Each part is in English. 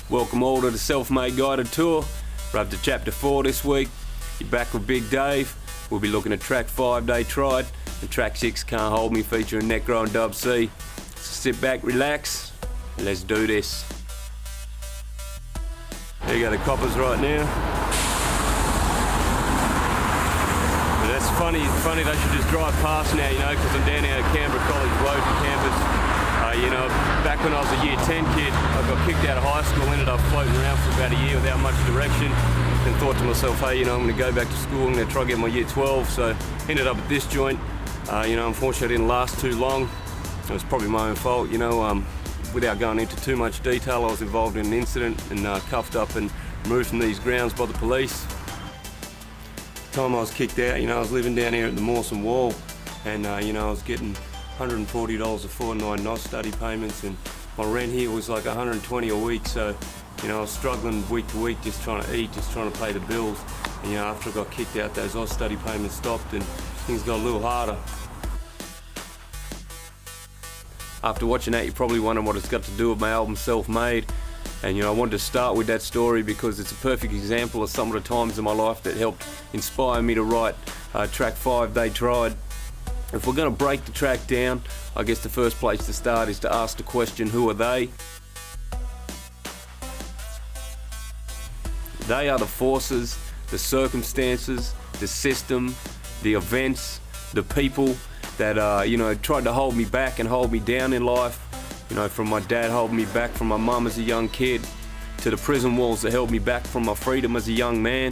Welcome all to the Self-Made Guided Tour. We're up to Chapter 4 this week. You're back with Big Dave. We'll be looking at track 5, They Tried, and track 6, Can't Hold Me, featuring Necro and Dub C. So sit back, relax, and let's do this. There you go, the coppers right now. And that's funny they should just drive past now, you know, because I'm down here at Canberra College Woden campus. Back when I was a year 10 kid, I got kicked out of high school, ended up floating around for about a year without much direction, and thought to myself, hey, I'm going to go back to school, I'm going to try to get my year 12, so ended up at this joint. Unfortunately I didn't last too long. It was probably my own fault, without going into too much detail. I was involved in an incident and cuffed up and removed from these grounds by the police. The time I was kicked out, I was living down here at the Mawson Wall, and I was getting $140 a fortnight, not study payments, and my rent here was like $120 a week, so I was struggling week to week, just trying to eat, just trying to pay the bills. And after I got kicked out, those Oz study payments stopped and things got a little harder. After watching that, you're probably wondering what it's got to do with my album Self-Made. And I wanted to start with that story because it's a perfect example of some of the times in my life that helped inspire me to write track 5, They Tried. If we're going to break the track down, I guess the first place to start is to ask the question, who are they? They are the forces, the circumstances, the system, the events, the people that tried to hold me back and hold me down in life. From my dad holding me back from my mum as a young kid, to the prison walls that held me back from my freedom as a young man.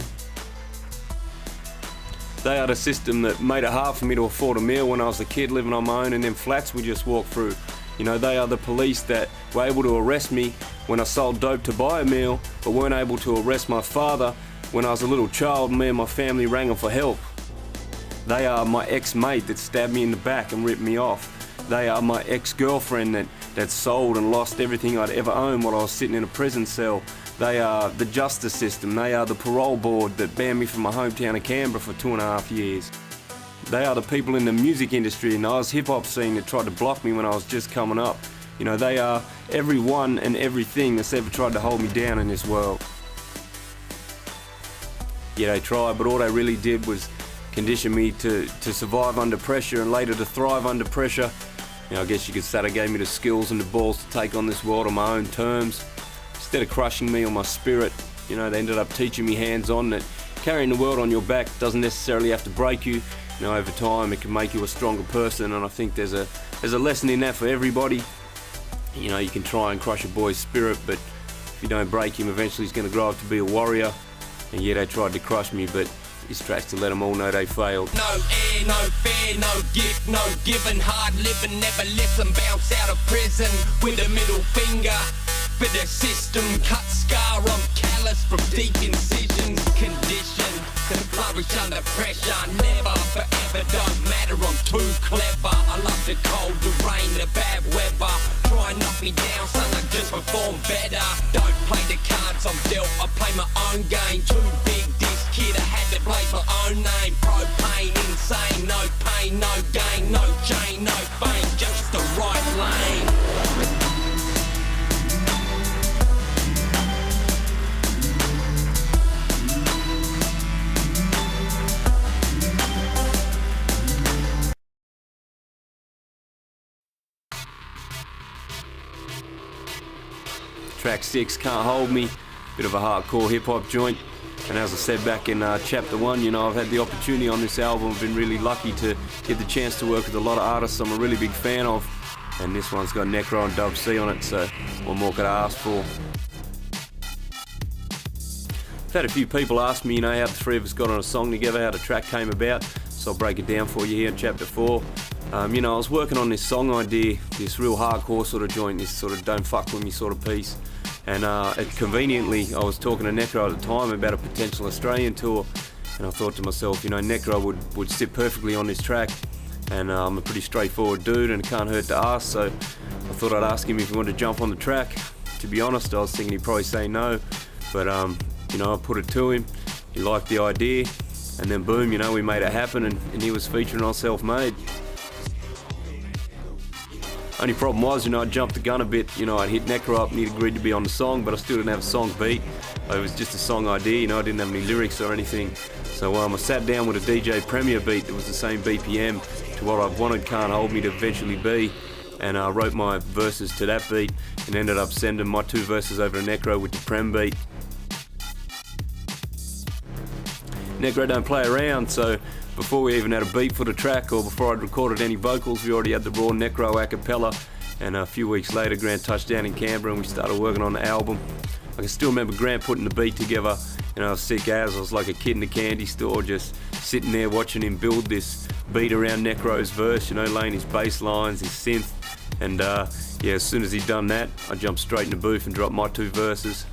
They are the system that made it hard for me to afford a meal when I was a kid living on my own in them flats we just walked through. They are the police that were able to arrest me when I sold dope to buy a meal, but weren't able to arrest my father when I was a little child and me and my family rang them for help. They are my ex-mate that stabbed me in the back and ripped me off. They are my ex-girlfriend that sold and lost everything I'd ever owned while I was sitting in a prison cell. They are the justice system. They are the parole board that banned me from my hometown of Canberra for 2.5 years. They are the people in the music industry and the Oz hip-hop scene that tried to block me when I was just coming up. They are everyone and everything that's ever tried to hold me down in this world. Yeah, they tried, but all they really did was condition me to survive under pressure and later to thrive under pressure. I guess you could say they gave me the skills and the balls to take on this world on my own terms. Instead of crushing me on my spirit, they ended up teaching me hands-on that carrying the world on your back doesn't necessarily have to break you. Over time it can make you a stronger person, and I think there's a lesson in that for everybody. You can try and crush a boy's spirit, but if you don't break him, eventually he's going to grow up to be a warrior. And yeah, they tried to crush me, but this track's to let them all know they failed. No air, no fear, no gift, no giving, hard living, never listen, bounce out of prison with a middle finger for the system, cut scar, I'm callous from deep incisions, conditioned to flourish under pressure, never, forever, don't matter, I'm too clever, I love the cold, the rain, the bad weather, try and knock me down, son, I just perform better, don't play the cards I'm dealt, I play my own game, too big this kid, I had to blaze my own name, propane, insane, no pain, no gain, no chain, no fame, just the right lane. Track 6, Can't Hold Me, bit of a hardcore hip-hop joint. And as I said back in Chapter 1, I've had the opportunity on this album. I've been really lucky to get the chance to work with a lot of artists I'm a really big fan of. And this one's got Necro and Dub C on it, so what more could I ask for? I've had a few people ask me, how the three of us got on a song together, how the track came about. So I'll break it down for you here in Chapter 4. I was working on this song idea, this real hardcore sort of joint, this sort of don't fuck with me sort of piece. And conveniently, I was talking to Necro at the time about a potential Australian tour, and I thought to myself, Necro would sit perfectly on this track, and I'm a pretty straightforward dude, and it can't hurt to ask, so I thought I'd ask him if he wanted to jump on the track. To be honest, I was thinking he'd probably say no, but I put it to him, he liked the idea, and then boom, we made it happen, and he was featuring on Self-Made. Only problem was, I jumped the gun a bit. I'd hit Necro up and he'd agreed to be on the song, but I still didn't have a song beat. It was just a song idea, I didn't have any lyrics or anything. So I sat down with a DJ Premier beat that was the same BPM to what I wanted Can't Hold Me to eventually be, and I wrote my verses to that beat and ended up sending my 2 verses over to Necro with the Prem beat. Necro don't play around, so before we even had a beat for the track or before I'd recorded any vocals, we already had the raw Necro a cappella, and a few weeks later Grant touched down in Canberra and we started working on the album. I can still remember Grant putting the beat together, I was sick as, I was like a kid in a candy store just sitting there watching him build this beat around Necro's verse, laying his bass lines, his synth, and as soon as he'd done that, I jumped straight in the booth and dropped my 2 verses.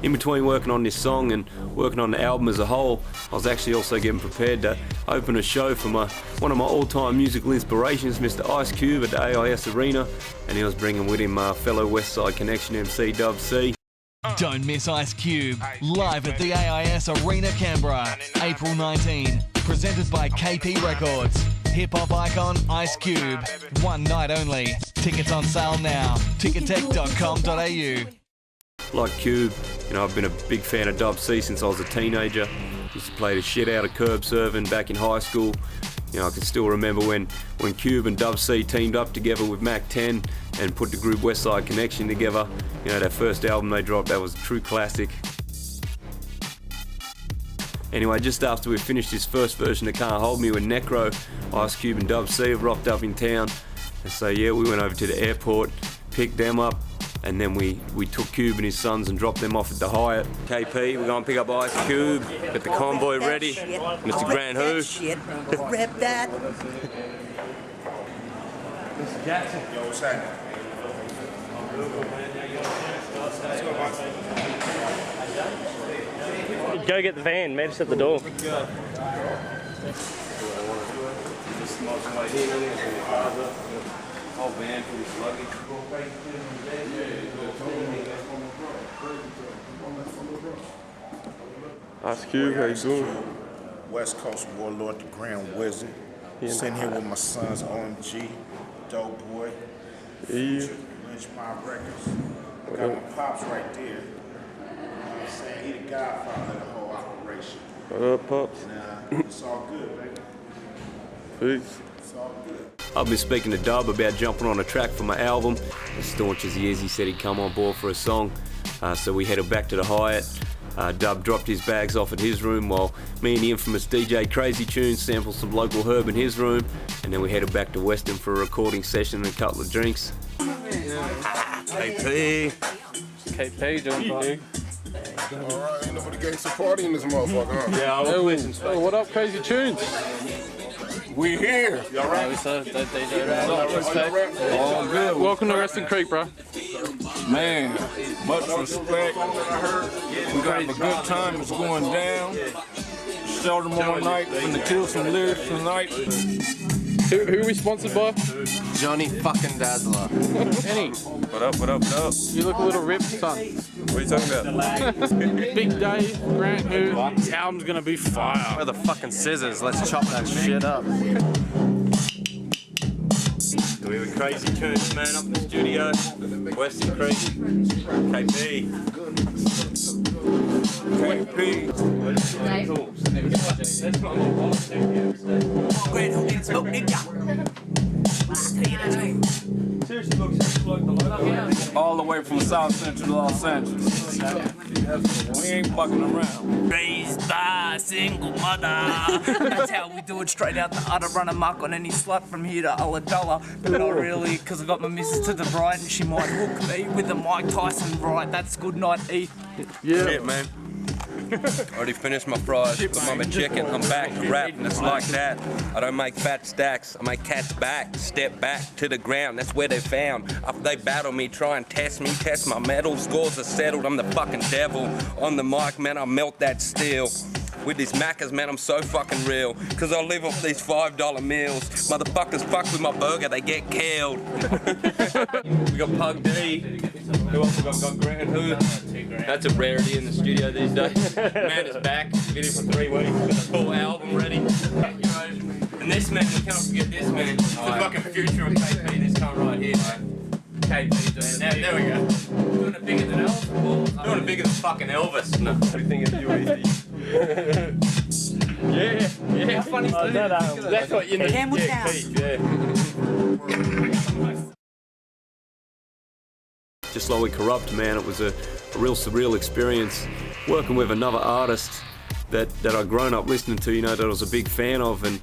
In between working on this song and working on the album as a whole, I was actually also getting prepared to open a show for one of my all-time musical inspirations, Mr. Ice Cube, at the AIS Arena, and he was bringing with him fellow West Side Connection MC Dub C. Don't miss Ice Cube, live at the AIS Arena Canberra, April 19, presented by KP Records. Hip-hop icon Ice Cube, one night only. Tickets on sale now, ticketek.com.au. Like Cube, I've been a big fan of Dub C since I was a teenager. Used to play the shit out of curb serving back in high school. I can still remember when Cube and Dub C teamed up together with Mac 10 and put the group West Side Connection together. That first album they dropped, that was a true classic. Anyway, just after we finished this first version of Can't Hold Me with Necro, Ice Cube and Dub C have rocked up in town. And so we went over to the airport, picked them up, and then we took Cube and his sons and dropped them off at the Hyatt. KP, we're going to pick up Ice Cube, get the convoy ready. Mr. Grant Who? Rep that. Mr. Jackson. Yo, what's happening? Go get the van, meet us at the door. Whole van full of luggage. Ice Cube, how you doing? West Coast Warlord, the Grand Wizard. Sitting here with my sons, OMG, Dope Boy, Future, Lynch Mob Records. I got my pops right there. You know what I'm saying? He the godfather of the whole operation. What up, Pops? Nah, it's all good, baby. Peace. It's all good. I've been speaking to Dub about jumping on a track for my album. As staunch as he is, he said he'd come on board for a song. So we headed back to the Hyatt. Dub dropped his bags off at his room while me and the infamous DJ Crazy Toones sampled some local herb in his room, and then we headed back to Weston for a recording session and a couple of drinks. KP. KP doing big. Alright, ain't nobody gangsta party in this motherfucker, huh? Yeah, I'll listen. Oh, what up, Crazy Toones? We here. Y'all right? All good. Welcome to Reston Creek, bro. Man, much respect. We got a good time. It's going down. Show tomorrow night. Finna kill some lyrics tonight. Who are we sponsored by? Johnny fucking Dazzler. Any. What up, what up, what up? You look a little ripped, son. What are you talking about? Big day, Grant Who. This album's gonna be fire. Where are the fucking scissors? Let's chop that shit up. We have Crazy Toones, man, up in the studio. Weston Creek. KP. All the way from South Central Los Angeles. We ain't fucking around. Raised by a single mother. That's how we do it, straight out the udder, run amok on any slut from here to $1. But not really, because I got my missus to the right and she might hook me with the Mike Tyson right. That's good night, E. Yeah. Shit, man. Already finished my fries, put my chicken, I'm back to rap, and it's like that. I don't make fat stacks, I make cats back, step back to the ground, that's where they're found. After they battle me, try and test me, test my metal, scores are settled, I'm the fucking devil. On the mic, man, I melt that steel. With these Maccas, man, I'm so fucking real. Cause I live off these $5 meals. Motherfuckers fuck with my burger, they get killed. We got Pug D. Who else we got Grant Who? That's a rarity in the studio these days. Man is back, been here for 3 weeks, got a full album ready. The And this man, we cannot forget this man. The fucking future of KP, this cunt right here, mate. KP doing it. There we go. Doing it bigger than Elvis. Doing it bigger than fucking Elvis. No. Everything is UED. Yeah. How funny is that? That's what you need. Just slowly corrupt, man. It was a real surreal experience working with another artist that I'd grown up listening to, you know, that I was a big fan of, and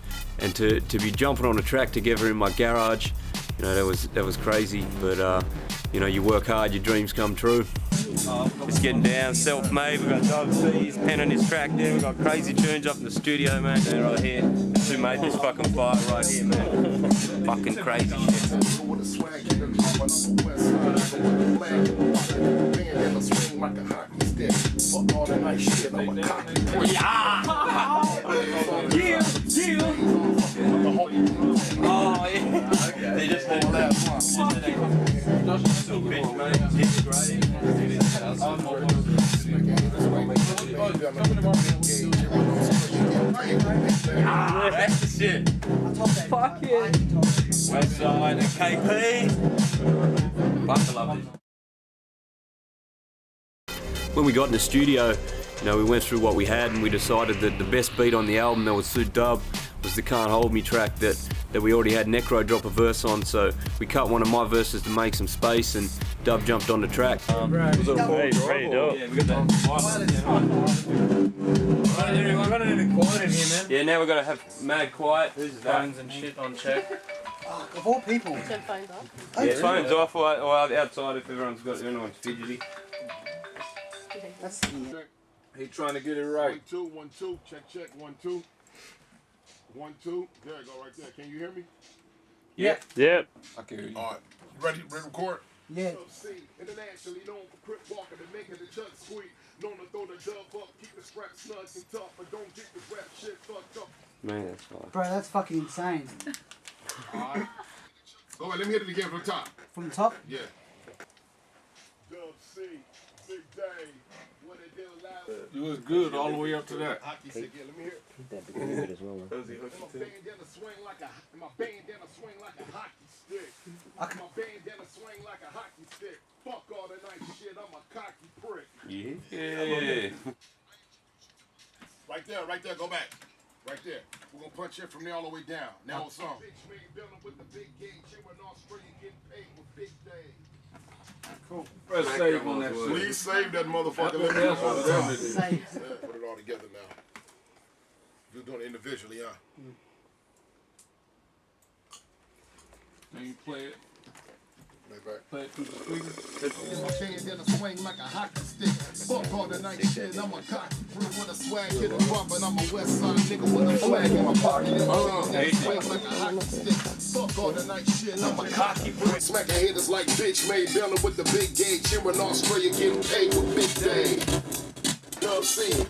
to be jumping on a track together in my garage, you know, that was crazy. But you know, you work hard, your dreams come true. Just getting down, self-made. We've got Dove C's penning his track there. We've got Crazy Toones up in the studio, man. They're right here. That's who made this fucking fire right here, man. Fucking crazy shit. Oh yeah. They just did that. That's the shit. Fuck yeah. Westside and KP. Fuck, I love this. When we got in the studio, you know, we went through what we had and we decided that the best beat on the album that would suit Dub was the Can't Hold Me track that we already had Necro drop a verse on, so we cut one of my verses to make some space and Dub jumped on the track. Was it pretty dope? Yeah, we got that. We're gonna need a quiet in here, man. Yeah, now we're gonna have mad quiet. Who's phones and shit on check? Of all people. Turn phones off. Yeah, phones off or outside if anyone's fidgety. He trying to get it right. 1 2 1 2. Check 1 2. 1 2. There you go, right there. Can you hear me? Yeah. Yep. I can hear you. All right. You ready to record? Yeah. Internationally known for crip walking and making the chug squeak. Known to throw the dub up, keep the strap snug and tough, but don't get the rap shit fucked up. Man, that's fine. Bro, that's fucking insane. Alright. Go ahead, let me hit it again from the top. From the top? Yeah. Dub C, Big Day, what it did loud. You was good all the way up to that. Hockey stick, yeah, let me hear it. That'd be good as well, man. My bandana swing like a hockey stick. My bandana swing like a hockey stick. Fuck all the nice shit, I'm a cocky prick. Yeah. Right there, go back. Right there. We're gonna punch it from there all the way down. Now it's on. Bitch made building with the big game, cheering Australia getting paid with big days. Cool. Press save on that shit. Please save that motherfucker. Let me That's know. what it is. Put it all together now. You're doing it individually, huh? Then you play it. Play it through the speaker. My bandana swing like a hockey stick. Fuck all the night shit, I'm a cocky prick with a swag hit a bump, and I'm a west side nigga with a flag in my pocket. Swing like a hockey stick. Fuck all the night shit, I'm a cocky prick. Smacking haters like bitch made building with the big gauge. Cheering Australia getting paid with big day. Dub C.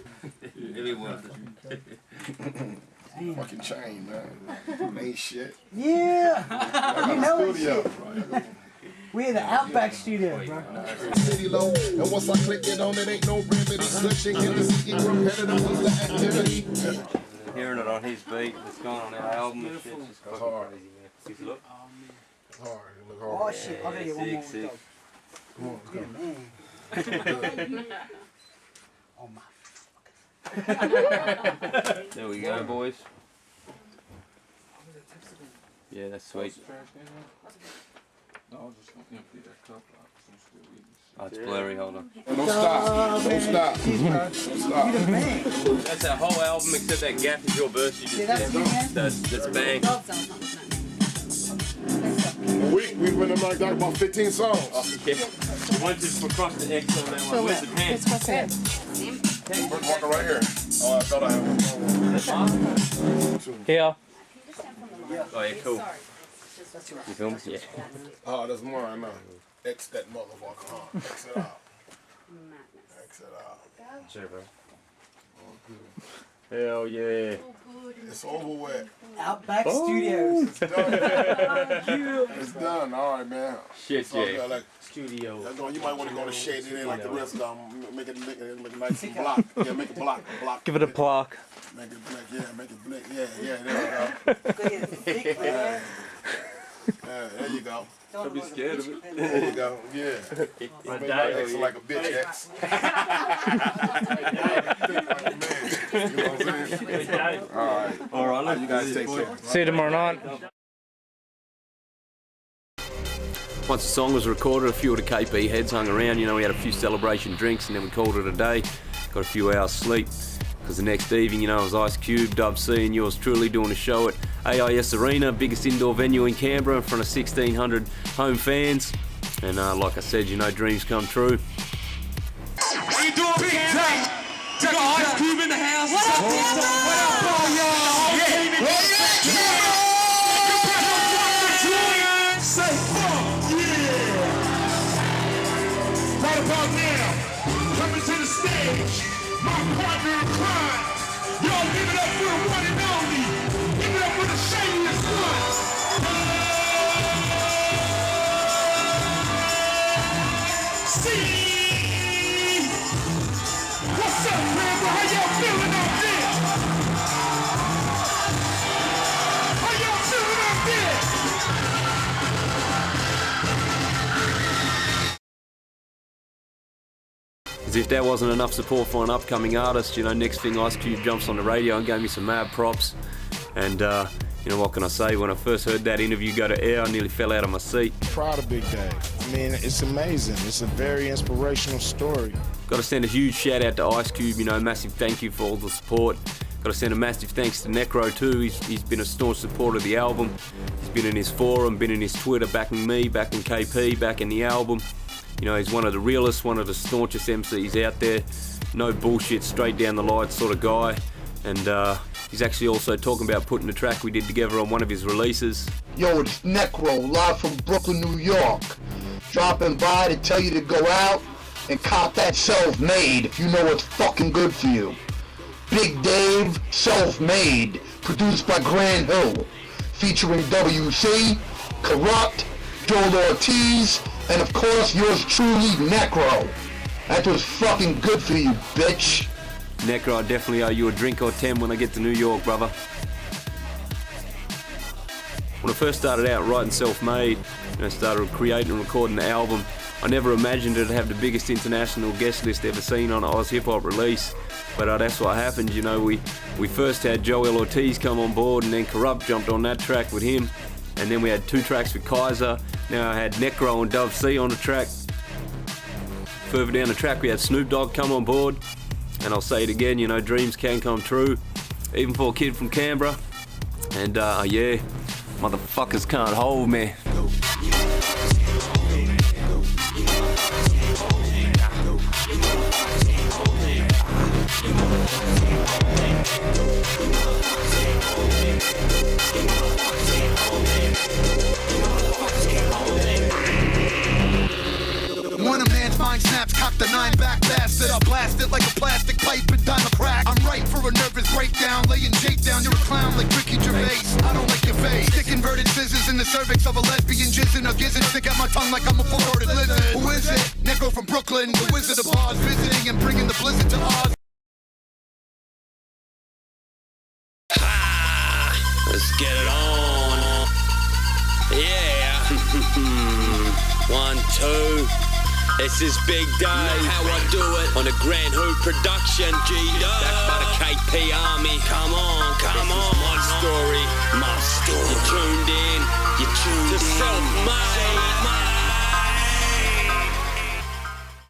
Fucking chain, man. Ain't shit. Yeah! You know it, Studio. shit. We're in the Outback studio, bro. City low, and once I click it on, it ain't no remedy. Glitching in the city, repetitive was the activity. Hearing it on his beat, it's gone on our album and shit. It's just hard. crazy, man. If you look. It's hard. It look Oh hard. shit, I gotta get one more. Sick. Yeah, man. Oh my. There we go, boys. Yeah, that's sweet. No, I was just gonna empty that cup out. I'm still eating. Oh, it's blurry, hold on. Don't stop. Don't stop. Don't stop. That's our whole album except that gap is your verse you just did. That's bang. We've been in like that about 15 songs. Oh, yeah. We wanted to cross the X on that one. Where's the pen? Walking right here. Oh, I thought I had one. Here. Oh, yeah, cool. You feel me? Yeah. Oh, that's mine now. X that motherfucker, huh? X it out. X it out. Sure, bro. Hell yeah. It's over with. Outback Studios. It's done. It's done. All right, man. Shit, yeah. Like, Studio. you might want to go to shade it in like the rest of them. Make it nice and block. Yeah, make it block. Give it a block. Make it blink, yeah, make it blink. Yeah, there we go. There you go. Don't be scared of it. There you go, yeah. My dad acting like a bitch ex. You know what I'm saying? All right, you guys take care. See you tomorrow night. Once the song was recorded, a few of the KP heads hung around. You know, we had a few celebration drinks and then we called it a day. Got a few hours sleep. Because the next evening, you know, it was Ice Cube, Dub C and yours truly doing a show at AIS Arena, biggest indoor venue in Canberra in front of 1,600 home fans. And like I said, you know, dreams come true. What you doing, big time? We got Ice Cube in the house. What up, What up, y'all? Say fuck, yeah. Right about now, coming to the stage. My partner in crime. Y'all give it up for the one and only. Give it up for the shadiest one. See? What's up, Grandma? How y'all feeling out there? How y'all feeling out there? As if that wasn't enough support for an upcoming artist, you know, next thing Ice Cube jumps on the radio and gave me some mad props. And, you know, what can I say? When I first heard that interview go to air, I nearly fell out of my seat. Proud of Big Dave. I mean, it's amazing. It's a very inspirational story. Got to send a huge shout out to Ice Cube, you know, massive thank you for all the support. Got to send a massive thanks to Necro too. He's been a staunch supporter of the album. He's been in his forum, been in his Twitter, backing me, backing KP, backing the album. You know, he's one of the realest, one of the staunchest MCs out there. No bullshit, straight down the line sort of guy. And he's actually also talking about putting the track we did together on one of his releases. Yo, it's Necro, live from Brooklyn, New York. Dropping by to tell you to go out and cop that Self-Made if you know what's fucking good for you. Big Dave, Self-Made, produced by Grand Hill, featuring WC, Corrupt, Joel Ortiz, and of course, yours truly, Necro. That was fucking good for you, bitch. Necro, I definitely owe you a drink or 10 when I get to New York, brother. When I first started out writing Self-Made, and I started creating and recording the album, I never imagined it'd have the biggest international guest list ever seen on an Oz hip hop release. But that's what happened, you know, we first had Joel Ortiz come on board and then Corrupt jumped on that track with him. And then we had 2 tracks with Kaiser. Now I had Necro and Dove C on the track. Further down the track we had Snoop Dogg come on board. And I'll say it again, you know, dreams can come true. Even for a kid from Canberra. And yeah, motherfuckers can't hold me. When a man's mind snaps, cock the 9 back bastard. I'll blast it like a plastic pipe and dime a crack. I'm ripe for a nervous breakdown, laying Jake down. You're a clown like Ricky Gervais. I don't like your face. Stick inverted scissors in the cervix of a lesbian, jizzing a gizzard. Stick out my tongue like I'm a four-headed lizard. Who is it? Necro from Brooklyn, the Wizard of Oz, visiting and bringing the blizzard to Oz. Let's get it on. Yeah. 1, 2. This is Big Dave. How I do it on the Grand Hoop production. G-Dub. Backed by the KP Army. Come on. My story. You're tuned in.